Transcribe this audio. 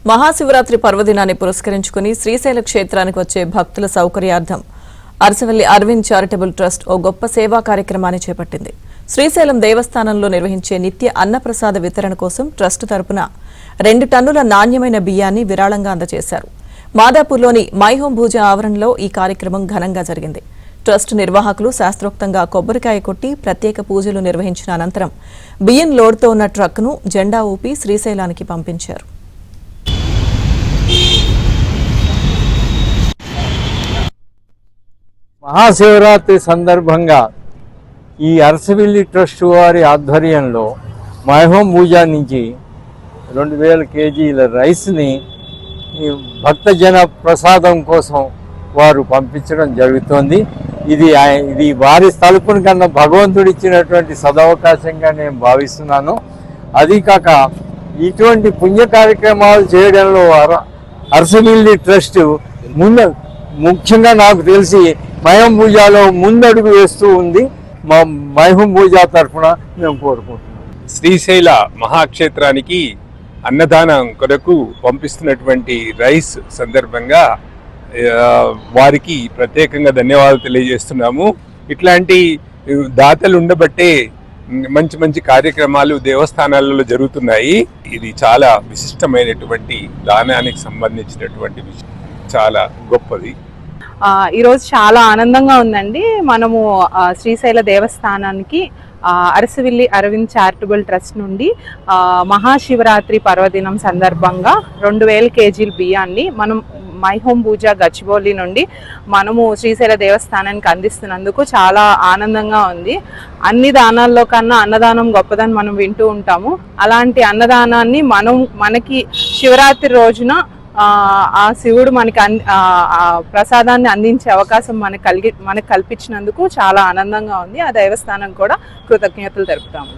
మహాశివరాత్రి పర్వదినాన్ని పురస్కరించుకుని శ్రీశైల క్షేత్రానికి వచ్చే భక్తుల సౌకర్యార్థం అరసవల్లి అరవింద్ చారిటబుల్ ట్రస్ట్ ఓ గొప్ప సేవా కార్యక్రమాన్ని చేపట్టింది. శ్రీశైలం దేవస్థానంలో నిర్వహించే నిత్య అన్నప్రసాద వితరణ కోసం ట్రస్ట్ తరపున 2 టన్నుల నాణ్యమైన బియ్యాన్ని విరాళంగా అందజేశారు. మాదాపూర్లోని మై హోమ్ పూజ ఆవరణలో ఈ కార్యక్రమం ఘనంగా జరిగింది. ట్రస్ట్ నిర్వాహకులు శాస్త్రోక్తంగా కొబ్బరికాయ కొట్టి ప్రత్యేక పూజలు నిర్వహించిన అనంతరం బియ్యం లోడ్తో ఉన్న ట్రక్ను జెండా ఊపి శ్రీశైలానికి పంపించారు. మహాశివరాత్రి సందర్భంగా ఈ అరసవిల్లి ట్రస్ట్ వారి ఆధ్వర్యంలో మై హోమ్ పూజ నుంచి 2000 కేజీల రైస్ని భక్తజన ప్రసాదం కోసం వారు పంపించడం జరుగుతోంది. ఇది వారి తలుపుని కన్నా భగవంతుడు ఇచ్చినటువంటి సదవకాశంగా నేను భావిస్తున్నాను. అది కాక ఇటువంటి పుణ్య కార్యక్రమాలు చేయడంలో అరసవిల్లి ట్రస్ట్ ముఖ్యంగా నాకు తెలిసి మై హోమ్ పూజలో ముందడుగు వేస్తూ ఉంది. మా మై హోమ్ పూజ తరఫున మేము కోరుకుంటున్నాం. శ్రీశైల మహాక్షేత్రానికి అన్నదానం కొరకు పంపిస్తున్నటువంటి రైస్ సందర్భంగా వారికి ప్రత్యేకంగా ధన్యవాదాలు తెలియజేస్తున్నాము. ఇట్లాంటి దాతలు ఉండబట్టే మంచి మంచి కార్యక్రమాలు దేవస్థానాలలో జరుగుతున్నాయి. ఇది చాలా విశిష్టమైనటువంటి దానానికి సంబంధించినటువంటి విషయం, చాలా గొప్పది. ఈరోజు చాలా ఆనందంగా ఉందండి. మనము శ్రీశైల దేవస్థానానికి అరసవిల్లి అరవింద్ చారిటబుల్ ట్రస్ట్ నుండి మహాశివరాత్రి పర్వదినం సందర్భంగా 2000 కేజీల బియ్యాన్ని మనం మై హోమ్ పూజ గచ్చిబౌలి నుండి మనము శ్రీశైల దేవస్థానానికి అందిస్తున్నందుకు చాలా ఆనందంగా ఉంది. అన్ని దానాల్లో కన్నా అన్నదానం గొప్పదని మనం వింటూ ఉంటాము. అలాంటి అన్నదానాన్ని మనకి శివరాత్రి రోజున ఆ శివుడు మనకి ప్రసాదాన్ని అందించే అవకాశం మనకు కల్పించినందుకు చాలా ఆనందంగా ఉంది. ఆ దేవస్థానం కూడా కృతజ్ఞతలు తెలుపుతాము.